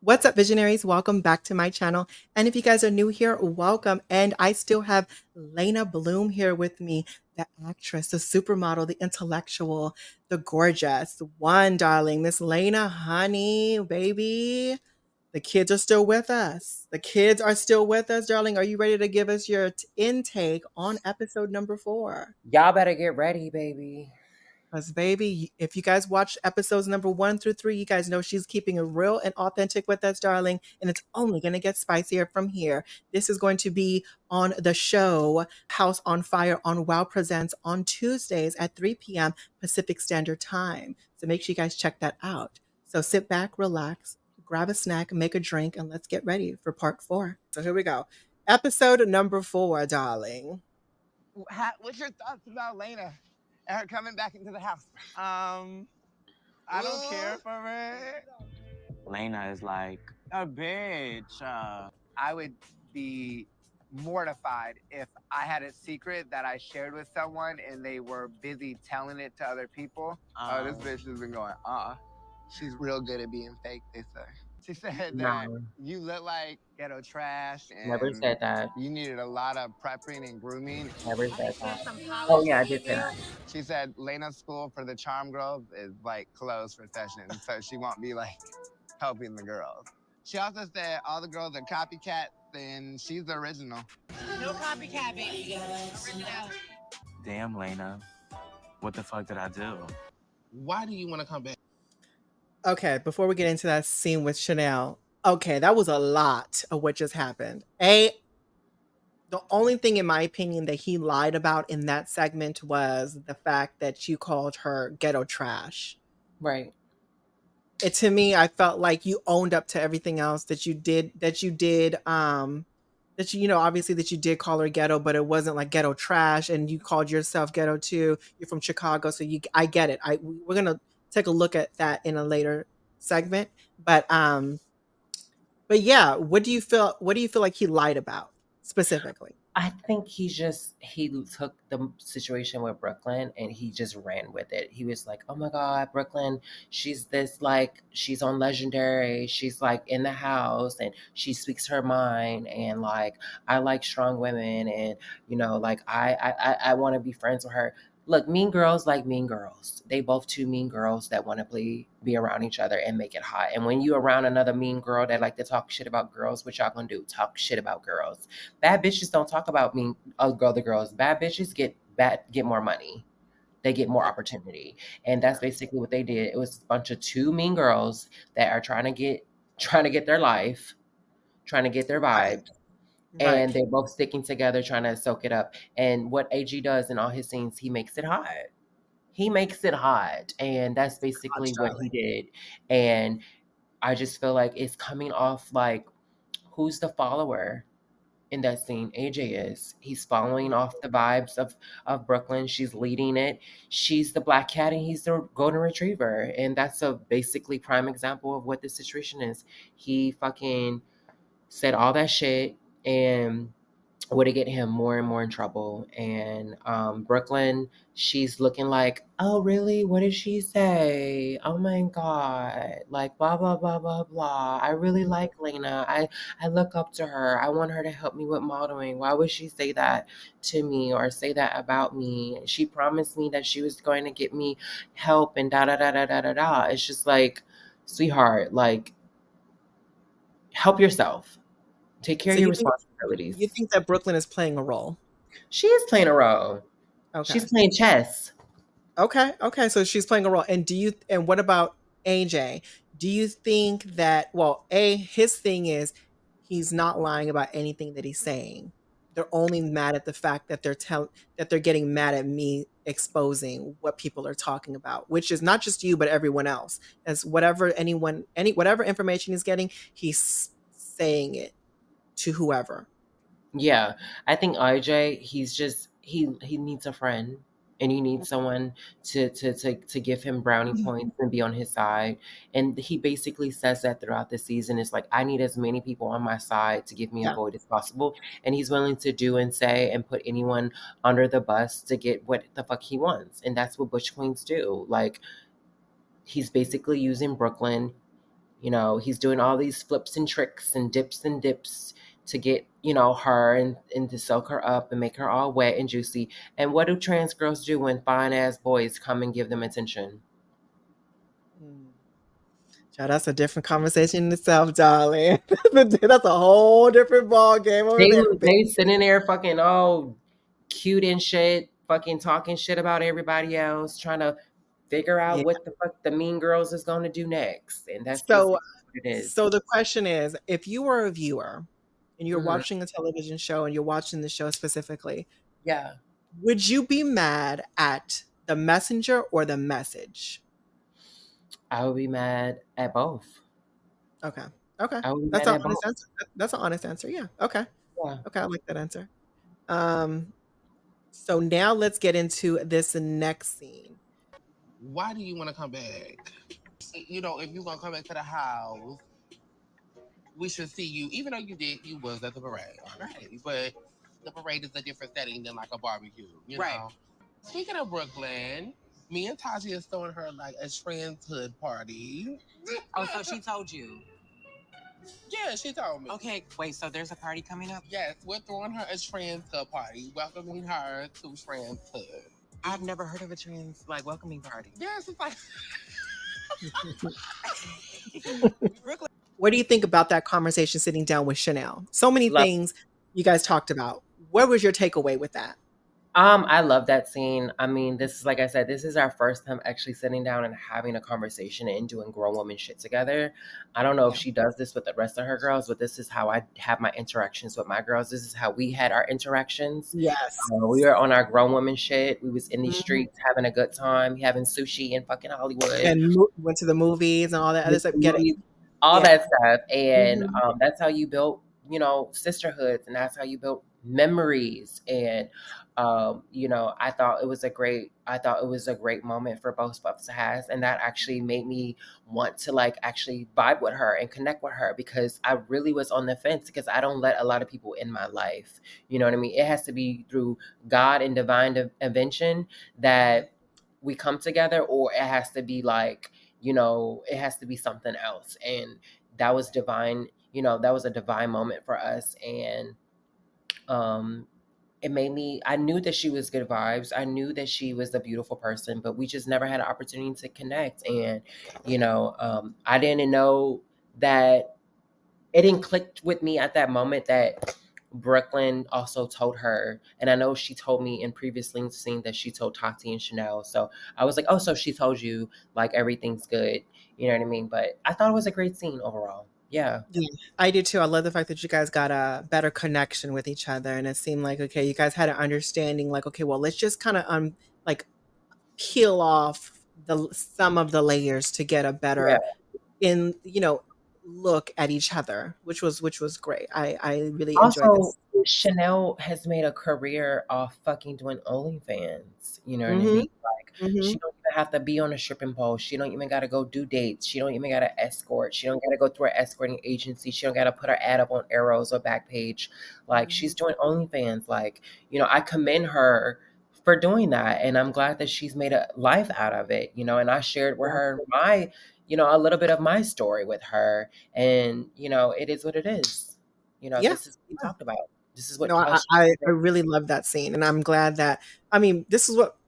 What's up, visionaries? Welcome back to my channel. And if you guys are new here, welcome. And I still have Leyna Bloom here with me, the actress, the supermodel, the intellectual, the gorgeous one, darling. Miss Leyna, honey, baby. The kids are still with us. The kids are still with us, darling. Are you ready to give us your intake on episode number 4? Y'all better get ready, baby. Because, baby, if you guys watch episodes number 1 through 3, you guys know she's keeping it real and authentic with us, darling. And it's only going to get spicier from here. This is going to be on the show House on Fire on Wow Presents on Tuesdays at 3 p.m. Pacific Standard Time. So make sure you guys check that out. So sit back, relax, grab a snack, make a drink, and let's get ready for part 4. So here we go. Episode number 4, darling. What's your thoughts about Leyna and her coming back into the house? I don't care for her. Leyna is like a bitch. I would be mortified if I had a secret that I shared with someone and they were busy telling it to other people. Oh, this bitch has been going, she's real good at being fake, they say. She said that No, you look like ghetto trash never and said that. you needed a lot of prepping and grooming. Never said that. Oh yeah, I did say that. She said Leyna's school for the charm girls is like closed for sessions, so she won't be like helping the girls. She also said all the girls are copycats and she's the original. No copycat, baby. Original. Damn, Leyna. What the fuck did I do? Why do you want to come back? Okay, before we get into that scene with Chanel, okay, that was a lot of what just happened. The only thing, in my opinion, that he lied about in that segment was the fact that you called her ghetto trash. Right. To me, I felt like you owned up to everything else that you did, obviously that you did call her ghetto, but it wasn't like ghetto trash, and you called yourself ghetto too. You're from Chicago, so I get it. We're gonna take a look at that in a later segment, but yeah, what do you feel like he lied about specifically? I think he took the situation with Brooklyn and he just ran with it. He was like, "Oh my God, Brooklyn, she's this like she's on Legendary. She's like in the house and she speaks her mind and like I like strong women and like I want to be friends with her." Look, mean girls like mean girls. They both two mean girls that want to be around each other and make it hot. And when you around another mean girl that like to talk shit about girls, what y'all gonna do? Talk shit about girls. Bad bitches don't talk about me, other girls. Bad bitches get more money. They get more opportunity, and that's basically what they did. It was a bunch of two mean girls that are trying to get their life, trying to get their vibe, Right. and they're both sticking together, trying to soak it up. And what AG does in all his scenes, he makes it hot. He makes it hot, and that's basically what he did. And I just feel like it's coming off like, who's the follower? In that scene, AJ is. He's following off the vibes of Brooklyn. She's leading it. She's the black cat and he's the golden retriever. And that's a basically prime example of what the situation is. He fucking said all that shit and would it get him more and more in trouble. And Brooklyn, she's looking like, oh really? What did she say? Oh my god! Like blah blah blah blah blah. I really like Leyna. I look up to her. I want her to help me with modeling. Why would she say that to me or say that about me? She promised me that she was going to get me help and da da da da da da da. It's just like, sweetheart, like help yourself. Take care So of your you responsibilities. think that Brooklyn is playing a role? She is playing a role. Okay. She's playing chess. Okay, so she's playing a role. And what about AJ? Do you think that, well, his thing is he's not lying about anything that he's saying. They're only mad at the fact that they're getting mad at me exposing what people are talking about, which is not just you but everyone else. As whatever information he's getting, he's saying it to whoever. Yeah, I think IJ, he needs a friend and he needs someone to give him brownie points and be on his side. And he basically says that throughout the season. It's like I need as many people on my side to give me a Yeah. vote as possible. And he's willing to do and say and put anyone under the bus to get what the fuck he wants. And that's what Butch Queens do. Like he's basically using Brooklyn. You know, he's doing all these flips and tricks and dips to get, you know, her and to soak her up and make her all wet and juicy. And what do trans girls do when fine ass boys come and give them attention? Child, that's a different conversation in itself, darling. That's a whole different ball game over there. They sitting there fucking all cute and shit, fucking talking shit about everybody else, trying to figure out Yeah. what the fuck the mean girls is gonna do next. And that's So, basically what it is. so the question is, if you were a viewer and you're Mhm. watching a television show and you're watching the show specifically, Yeah. would you be mad at the messenger or the message? I would be mad at both. Okay. Okay. I would be That's mad an at both. honest answer. That's an honest answer. Yeah. Okay. Yeah. Okay. I like that answer. So now let's get into this next scene. Why do you want to come back? You know, if you're gonna come back to the house, we should see you. Even though you was at the parade, right? But the parade is a different setting than like a barbecue, you know. Speaking of Brooklyn, me and Taji is throwing her like a trans hood party. Oh, so she told you. Yeah, she told me. Okay, wait, so there's a party coming up? Yes, we're throwing her a trans hood party, welcoming her to trans hood. I've never heard of a trans, like, welcoming party. Yes, it's like Brooklyn. What do you think about that conversation sitting down with Chanel? So many Love things you guys talked about. What was your takeaway with that? I love that scene. I mean, this is like I said, this is our first time actually sitting down and having a conversation and doing grown woman shit together. I don't know if she does this with the rest of her girls, but this is how I have my interactions with my girls. This is how we had our interactions. Yes. We were on our grown woman shit. We was in these Mhm. streets having a good time, having sushi in fucking Hollywood. And went to the movies and all that other stuff. Get it? All Yeah. that stuff. And Mhm. that's how you built, you know, sisterhoods, and that's how you built memories. And you know, I thought it was a great moment for both of us to have. And that actually made me want to like actually vibe with her and connect with her, because I really was on the fence, because I don't let a lot of people in my life. You know what I mean? It has to be through God and divine intervention that we come together, or it has to be like, you know, it has to be something else. And that was divine, you know, that was a divine moment for us. And it made me, I knew that she was good vibes. I knew that she was a beautiful person, but we just never had an opportunity to connect. And, you know, I didn't know that, it didn't click with me at that moment that Brooklyn also told her. And I know she told me in previous scenes that she told Tati and Chanel. So I was like, oh, so she told you like everything's good. You know what I mean? But I thought it was a great scene overall. Yeah. Yeah, I do too. I love the fact that you guys got a better connection with each other, and it seemed like, okay, you guys had an understanding. Like, okay, well, let's just kind of like peel off some of the layers to get a Yeah. better look at each other, which was great. I really enjoyed Also, this. Chanel has made a career off fucking doing OnlyFans. You know what I Mm-hmm. mean? Like, Mm-hmm. she don't even have to be on a stripping pole. She don't even gotta go do dates. She don't even gotta escort. She don't gotta go through an escorting agency. She don't gotta put her ad up on Arrows or Backpage. Like, she's doing OnlyFans. Like, you know, I commend her for doing that, and I'm glad that she's made a life out of it. You know, and I shared with her my, you know, a little bit of my story with her, and you know, it is what it is. You know, Yeah. this is what we talked about. This is what No, I, she I said. I really love that scene, and I'm glad that. I mean, this is what.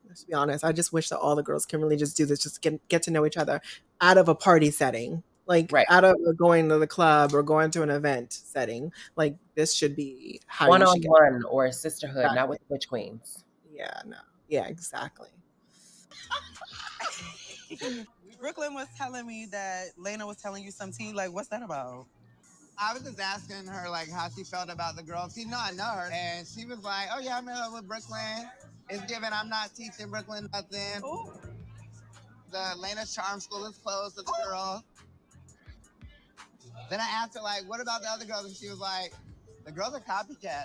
Let's be honest. I just wish that all the girls can really just do this, just get to know each other out of a party setting, like Right. out of going to the club or going to an event setting. Like this should be how One you on should get. one or a sisterhood, not Exactly. with the witch queens. Yeah. No. Yeah. Exactly. Brooklyn was telling me that Leyna was telling you some tea. Like, what's that about? I was just asking her like how she felt about the girl. She know I know her, and she was like, "Oh yeah, I'm in love with Brooklyn. It's given. I'm not teaching Brooklyn nothing. Ooh. The Leyna's Charm School is closed to the girl." Then I asked her like, "What about the other girls?" And she was like, "The girls are copycat.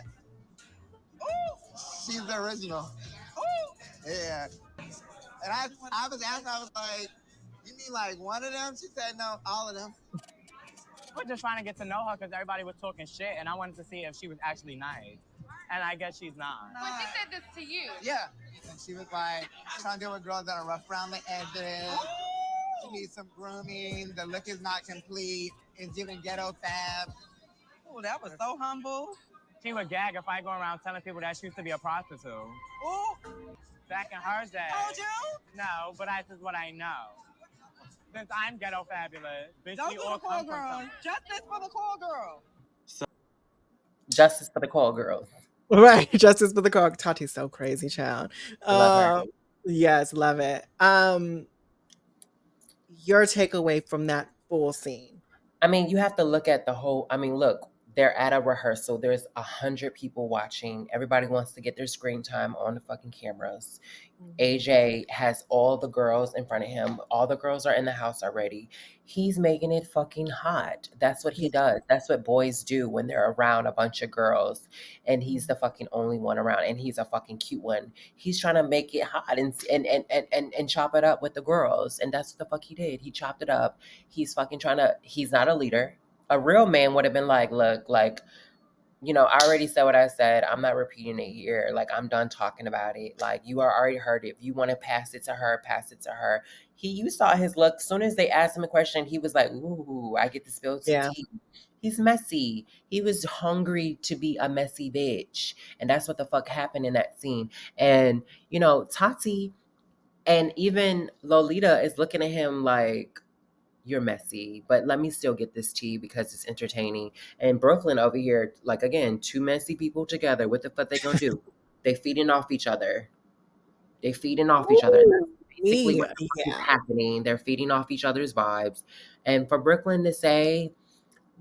Ooh. She's the original." Ooh. Yeah. And I was asking, I was like, "You mean like one of them?" She said, "No, all of them." I was just trying to get to know her because everybody was talking shit, and I wanted to see if she was actually nice. And I guess she's not. But she said this to you. Yeah. And she was like trying to deal with girls that are rough around the edges. to need some grooming. The look is not complete. It's giving ghetto fab. Oh, that was so humble. She would gag if I go around telling people that she used to be a prostitute. Oh, Back in her day. told you? No, but that's just what I know. Since I'm ghetto fabulous, bitch, Don't we do all the call come from girl. some- Justice for the call girl. Justice for the call girls. Right. Justice for the call. Tati's so crazy, child. Love her. Yes, love it. Your takeaway from that full scene. I mean, you have to look at the whole. I mean, look, they're at a rehearsal. There's 100 people watching. Everybody wants to get their screen time on the fucking cameras. AJ has all the girls in front of him. All the girls are in the house already. He's making it fucking hot. That's what he does. That's what boys do when they're around a bunch of girls. And he's the fucking only one around. And he's a fucking cute one. He's trying to make it hot and chop it up with the girls. And that's what the fuck he did. He chopped it up. He's fucking trying to, he's not a leader. A real man would have been like, look, like, you know, I already said what I said. I'm not repeating it here. Like, I'm done talking about it. Like, you are already heard it. If you want to pass it to her, pass it to her. You saw his look. As soon as they asked him a question, he was like, ooh, I get to spill some tea. He's messy. He was hungry to be a messy bitch. And that's what the fuck happened in that scene. And, you know, Tati and even Lolita is looking at him like, you're messy, but let me still get this tea because it's entertaining. And Brooklyn over here, like, again, two messy people together. What the fuck they gonna do? They feeding off each other. They feeding off each other. And that's basically what is happening. They're feeding off each other's vibes. And for Brooklyn to say,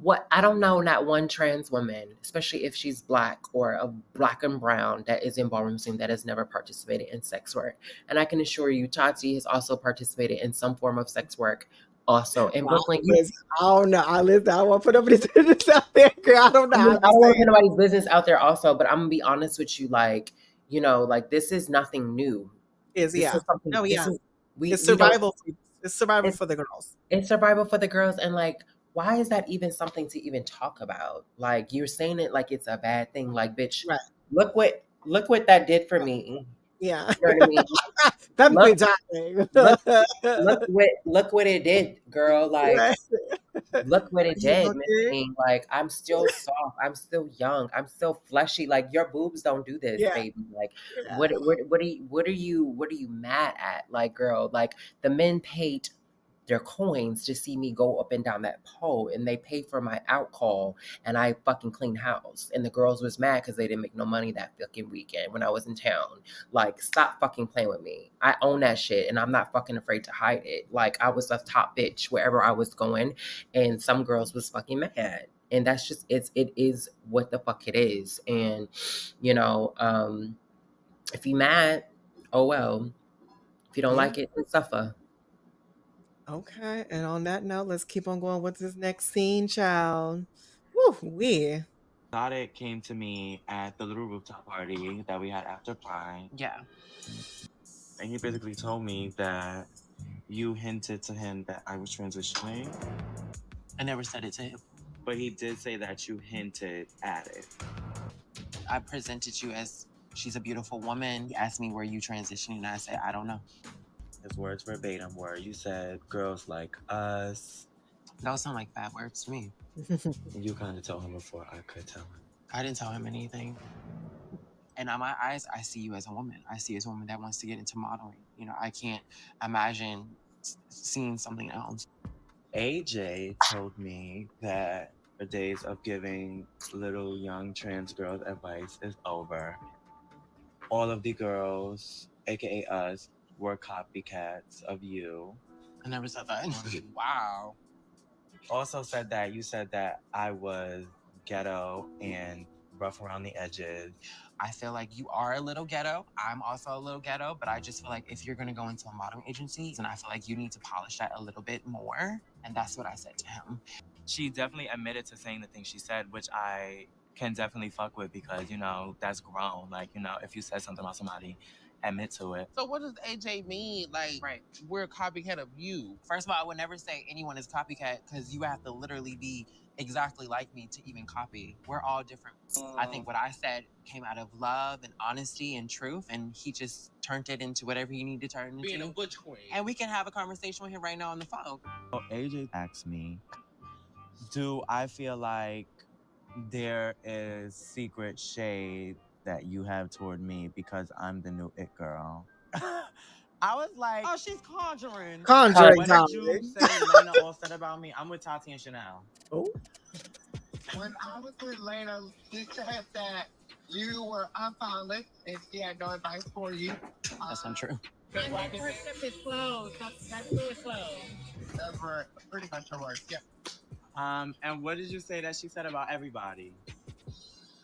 what, I don't know, not one trans woman, especially if she's Black or a Black and brown, that is in ballroom scene that has never participated in sex work. And I can assure you, Tati has also participated in some form of sex work. Also in Brooklyn, I don't know. I won't put nobody's business out there, girl. I don't know. I don't want to put nobody's business out there also, but I'm gonna be honest with you, like, you know, like, this is nothing new. Is something, it's survival. It's survival for the girls. It's survival for the girls, and like, why is that even something to even talk about? Like, you're saying it like it's a bad thing. Like, bitch, right. look what that did for me. Yeah. You know what I mean? Look what it did, girl. Like, right. Look what it did, Miss. Like, I'm still soft. I'm still young. I'm still fleshy. Like, your boobs don't do this, baby. Like, what are you mad at? Like, girl, like, the men paid their coins to see me go up and down that pole, and they pay for my out call, and I fucking clean house. And the girls was mad because they didn't make no money that fucking weekend when I was in town. Like, stop fucking playing with me. I own that shit, and I'm not fucking afraid to hide it. Like, I was a top bitch wherever I was going, and some girls was fucking mad. And that's just, it is what the fuck it is. And, you know, if you mad, oh well. If you don't like it, then suffer. Okay, and on that note, let's keep on going with this next scene, child. Woo, Thought came to me at the little rooftop party that we had after Pride. Yeah. And he basically told me that you hinted to him that I was transitioning. I never said it to him. But he did say that you hinted at it. I presented you as, she's a beautiful woman. He asked me, were you transitioning? And I said, I don't know. His words verbatim were, you said, girls like us. Those sound like bad words to me. You kind of told him before I could tell him. I didn't tell him anything. And in my eyes, I see you as a woman. I see you as a woman that wants to get into modeling. You know, I can't imagine seeing something else. AJ told me that the days of giving little young trans girls advice is over. All of the girls, aka us, were copycats of you. I never said that. Wow. Also said that you said that I was ghetto and rough around the edges. I feel like you are a little ghetto. I'm also a little ghetto, but I just feel like if you're gonna go into a modeling agency, and I feel like you need to polish that a little bit more. And that's what I said to him. She definitely admitted to saying the things she said, which I can definitely fuck with because, you know, that's grown. Like, you know, if you said something about somebody, admit to it. So what does AJ mean? Like, we're a copycat of you. First of all, I would never say anyone is copycat because you have to literally be exactly like me to even copy. We're all different. I think what I said came out of love and honesty and truth, and he just turned it into whatever he needed to turn it into. Being a butch queen. And we can have a conversation with him right now on the phone. AJ asked me, do I feel like there is secret shade that you have toward me because I'm the new it girl? I was like, Oh, she's conjuring. Conjuring, what did you darling. say Leyna all said about me? I'm with Tati and Chanel. Oh, When I was with Leyna, she said that you were unpolished and she had no advice for you. That's not true. That's why I First step is closed. That's really closed. That's right. Pretty much her words. Yeah. And what did you say that she said about everybody?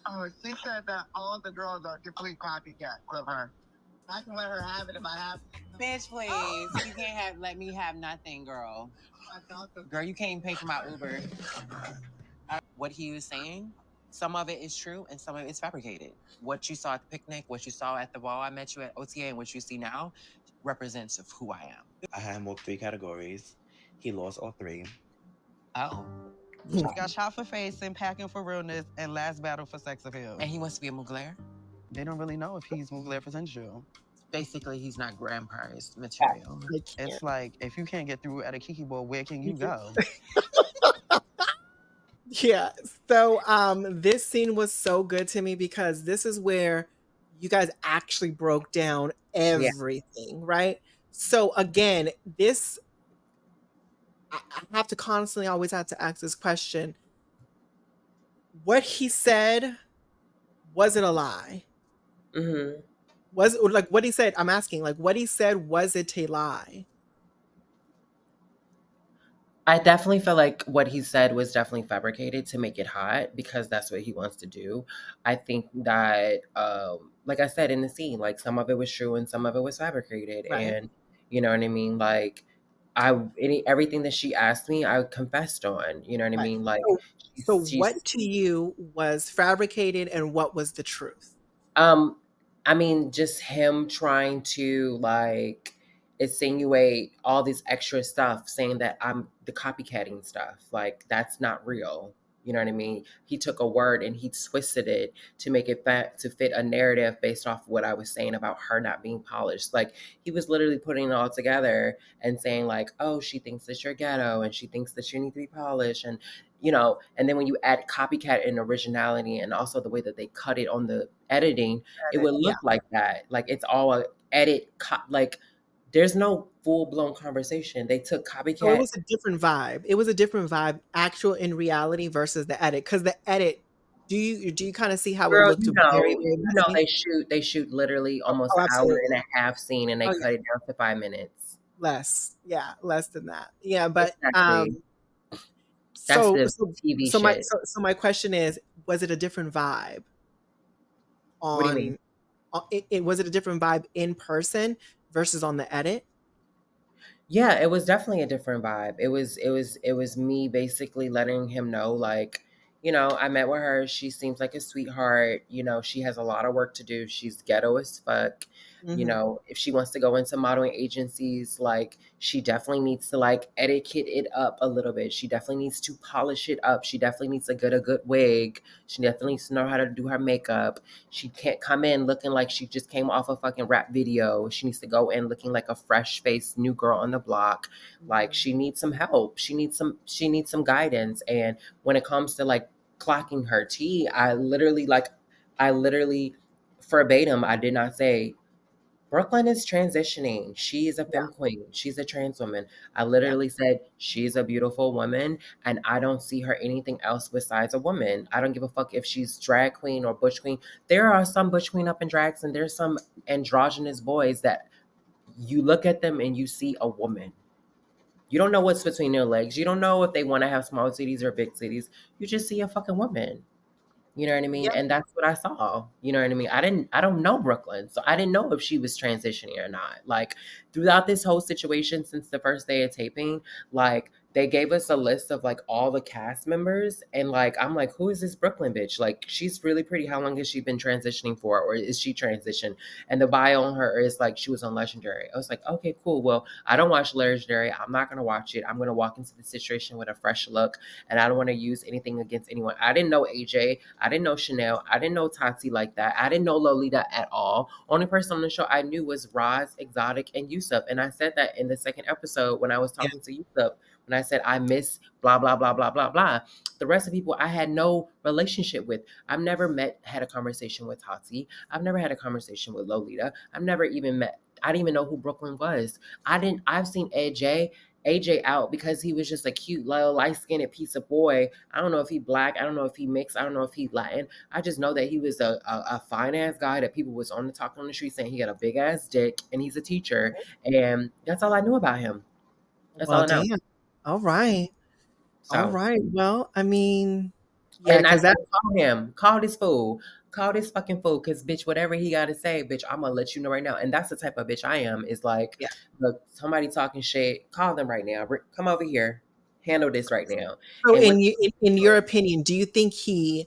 Oh, she said that all the girls are complete copycats of her. I can let her have it if I have to. Bitch, please. You can't let me have nothing, girl. Girl, you can't even pay for my Uber. What he was saying, some of it is true and some of it is fabricated. What you saw at the picnic, what you saw at the ball I met you at OTA, and what you see now represents of who I am. I had him with 3 categories. He lost all 3. Oh. He got shot for facing, packing for realness, and last battle for sex appeal. And he wants to be a Mugler? They don't really know if he's Mugler potential. Basically, he's not grand prize material. It's like, if you can't get through at a Kiki Bowl, where can you go? yeah. So this scene was so good to me because this is where you guys actually broke down everything, right? So again, this I have to constantly always have to ask this question. What he said, was it a lie? Mm-hmm. Was it like what he said? I'm asking, like what he said, was it a lie? I definitely feel like what he said was definitely fabricated to make it hot because that's what he wants to do. I think that, like I said in the scene, like some of it was true and some of it was fabricated, Right. and you know what I mean. Like everything that she asked me, I confessed on. You know what I Right. mean? Like So what to you was fabricated and what was the truth? I mean, just him trying to like insinuate all this extra stuff, saying that I'm the copycatting stuff. Like that's not real. You know what I mean? He took a word and he twisted it to make it to fit a narrative based off what I was saying about her not being polished. Like he was literally putting it all together and saying like, "Oh, she thinks that you're ghetto and she thinks that you need to be polished," and you know. And then when you add copycat and originality and also the way that they cut it on the editing, it would look like that. Like it's all a edit. Like there's no full blown conversation. They took copycat. So it was a different vibe. It was a different vibe, actual in reality versus the edit. Because the edit, do you kind of see how Girl, it looked very, very messy? they shoot literally almost Oh, an hour absolutely. and a half scene and they Oh, cut it down to 5 minutes. less. Yeah, less than that. Yeah, but Exactly. so That's the TV shit. so my question is, was it a different vibe What do you mean? it was it a different vibe in person versus on the edit? Yeah, it was definitely a different vibe. It was me basically letting him know like, you know, I met with her. She seems like a sweetheart. You know, she has a lot of work to do. She's ghetto as fuck. You know, if she wants to go into modeling agencies, like she definitely needs to like etiquette it up a little bit. She definitely needs to polish it up. She definitely needs to get a good wig. She definitely needs to know how to do her makeup. She can't come in looking like she just came off a fucking rap video. She needs to go in looking like a fresh faced new girl on the block. Like she needs some help. She needs some guidance. And when it comes to like clocking her tea, I literally verbatim, I did not say Brooklyn is transitioning. She is a femme queen. She's a trans woman. I literally said she's a beautiful woman and I don't see her anything else besides a woman. I don't give a fuck if she's drag queen or butch queen. There are some butch queen up in drags and there's some androgynous boys that you look at them and you see a woman. You don't know what's between their legs. You don't know if they want to have small titties or big titties. You just see a fucking woman. You know what I mean? Yep. And that's what I saw. You know what I mean? I don't know Brooklyn. So I didn't know if she was transitioning or not. Like throughout this whole situation since the first day of taping, like they gave us a list of like all the cast members, and like I'm like, who is this Brooklyn bitch? Like, she's really pretty. How long has she been transitioning for, or is she transitioned? And the bio on her is like she was on Legendary. I was like, okay, cool. Well, I don't watch Legendary. I'm not gonna watch it. I'm gonna walk into the situation with a fresh look, and I don't want to use anything against anyone. I didn't know AJ. I didn't know Chanel. I didn't know Tati like that. I didn't know Lolita at all. Only person on the show I knew was Roz, Exotic, and Yusuf. And I said that in the second episode when I was talking to Yusuf. When I said I miss blah blah blah blah blah blah, the rest of people I had no relationship with. I've never had a conversation with Tati. I've never had a conversation with Lolita. I've never even met. I didn't even know who Brooklyn was. I've seen AJ out because he was just a cute little light skinned piece of boy. I don't know if he black. I don't know if he mixed. I don't know if he Latin. I just know that he was a fine ass guy that people was on the street saying he got a big ass dick and he's a teacher, and that's all I knew about him. That's all Well, I know. damn. All right. All So. right. Well, I mean, yeah, And I because said, that. call him, call this fool, call this fucking fool, because bitch, whatever he got to say, bitch, I'm gonna let you know right now. And that's the type of bitch I am. Is like, Yeah. look, somebody talking shit, call them right now. Come over here, handle this right now. So, And what? in your opinion, do you think he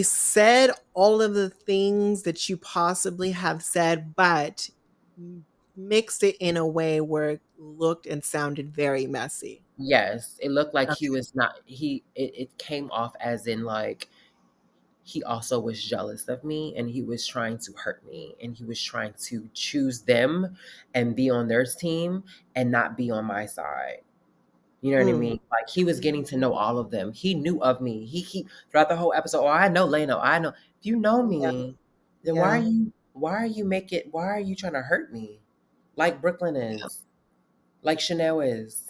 said all of the things that you possibly have said, but mixed it in a way where it looked and sounded very messy? Yes, it looked like he Okay. was not. It came off as in like he also was jealous of me, and he was trying to hurt me, and he was trying to choose them and be on their team and not be on my side. You know what I Mm, mean? Like he was getting to know all of them. He knew of me. He throughout the whole episode. Oh, I know Leyna. I know. If you know yeah. me, then Yeah. why are you trying to hurt me? Like Brooklyn is, like Chanel is.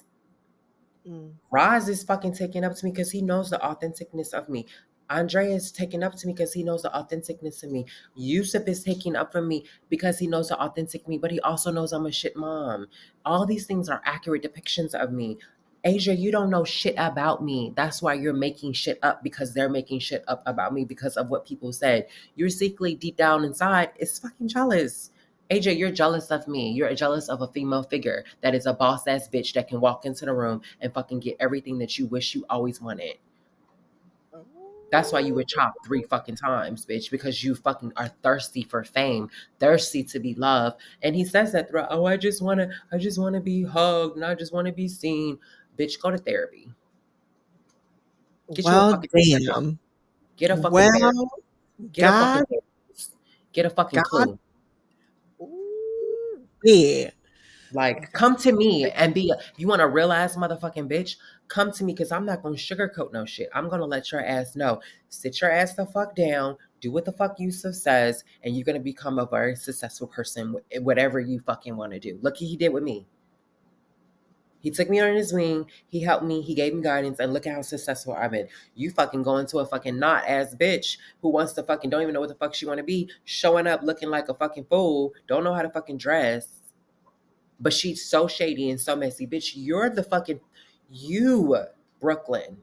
Mm, Roz is fucking taking up to me because he knows the authenticness of me. Andre is taking up to me because he knows the authenticness of me. Yusuf is taking up for me because he knows the authentic me, but he also knows I'm a shit mom. All these things are accurate depictions of me. Asia, you don't know shit about me. That's why you're making shit up, because they're making shit up about me because of what people said. You're secretly deep down inside is fucking jealous. AJ, you're jealous of me. You're jealous of a female figure that is a boss ass bitch that can walk into the room and fucking get everything that you wish you always wanted. That's why you were chopped 3 fucking times, bitch, because you fucking are thirsty for fame, thirsty to be loved. And he says that throughout, oh, I just wanna be hugged and I just wanna be seen. Bitch, go to therapy. Get you a well, fucking therapist. damn. Get a fucking therapist. Well, Get a fucking God, therapist. Get a fucking God, clue. ooh, yeah. Like, Okay. come to me and be you want a real ass motherfucking bitch? Come to me, because I'm not gonna sugarcoat no shit. I'm gonna let your ass know. Sit your ass the fuck down, do what the fuck Yusuf says, and you're gonna become a very successful person with whatever you fucking want to do. Look what he did with me. He took me under his wing, he helped me, he gave me guidance, and look at how successful I've been. You fucking go into a fucking not ass bitch who wants to fucking don't even know what the fuck she wanna be, showing up looking like a fucking fool, don't know how to fucking dress. But she's so shady and so messy. Bitch, you, Brooklyn,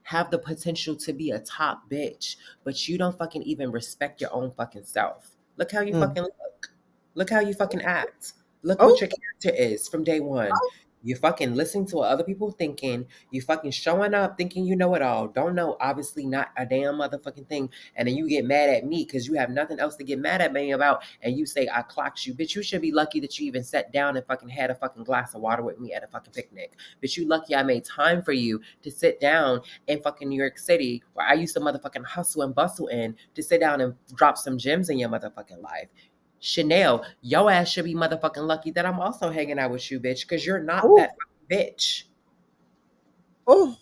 have the potential to be a top bitch, but you don't fucking even respect your own fucking self. Look how you Mm. fucking look. Look how you fucking act. Look what Oh, your character is from day one. You fucking listening to what other people thinking. You fucking showing up thinking you know it all. Don't know, obviously, not a damn motherfucking thing. And then you get mad at me because you have nothing else to get mad at me about. And you say, I clocked you. Bitch, you should be lucky that you even sat down and fucking had a fucking glass of water with me at a fucking picnic. Bitch, you lucky I made time for you to sit down in fucking New York City, where I used to motherfucking hustle and bustle in, to sit down and drop some gems in your motherfucking life. Chanel, your ass should be motherfucking lucky that I'm also hanging out with you, bitch, because you're not oh, that bitch. oh.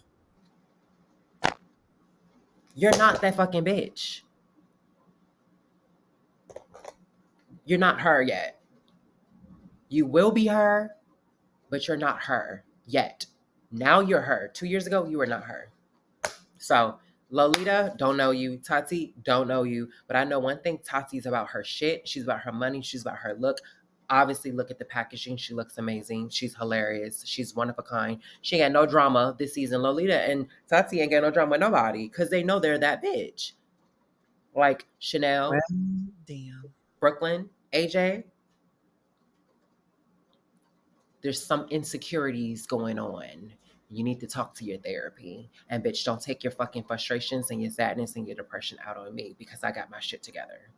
You're not that fucking bitch. You're not her yet. You will be her, but you're not her yet. Now you're her. 2 years ago, you were not her. So, Lolita, don't know you. Tati, don't know you. But I know one thing, Tati's about her shit. She's about her money. She's about her look. Obviously, look at the packaging. She looks amazing. She's hilarious. She's one of a kind. She ain't got no drama this season. Lolita and Tati ain't got no drama with nobody because they know they're that bitch. Like Well, Chanel, damn. Brooklyn, AJ, there's some insecurities going on. You need to talk to your therapy. And bitch, don't take your fucking frustrations and your sadness and your depression out on me because I got my shit together.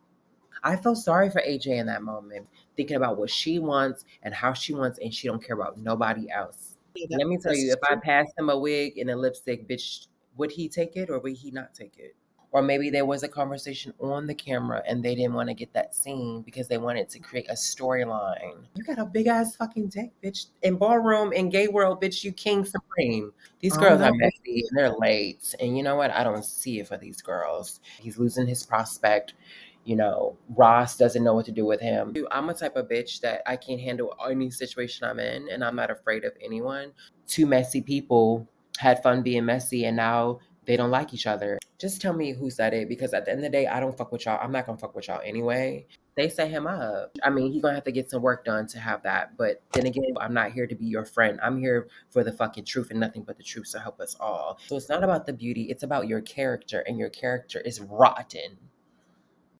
I felt sorry for AJ in that moment, thinking about what she wants and how she wants, and she don't care about nobody else. Yeah, Let me tell you, that's if I true. passed him a wig and a lipstick, bitch, would he take it or would he not take it? Or maybe there was a conversation on the camera and they didn't want to get that scene because they wanted to create a storyline. You got a big ass fucking dick, bitch. In ballroom, in gay world, bitch, you king supreme. These Oh girls are no, messy and they're late. And you know what? I don't see it for these girls. He's losing his prospect. You know, Ross doesn't know what to do with him. I'm a type of bitch that I can handle any situation I'm in and I'm not afraid of anyone. Two messy people had fun being messy and now they don't like each other. Just tell me who said it because at the end of the day, I don't fuck with y'all. I'm not gonna fuck with y'all anyway. They set him up. I mean, he's gonna have to get some work done to have that. But then again, I'm not here to be your friend. I'm here for the fucking truth and nothing but the truth to help us all. So it's not about the beauty, it's about your character, and your character is rotten.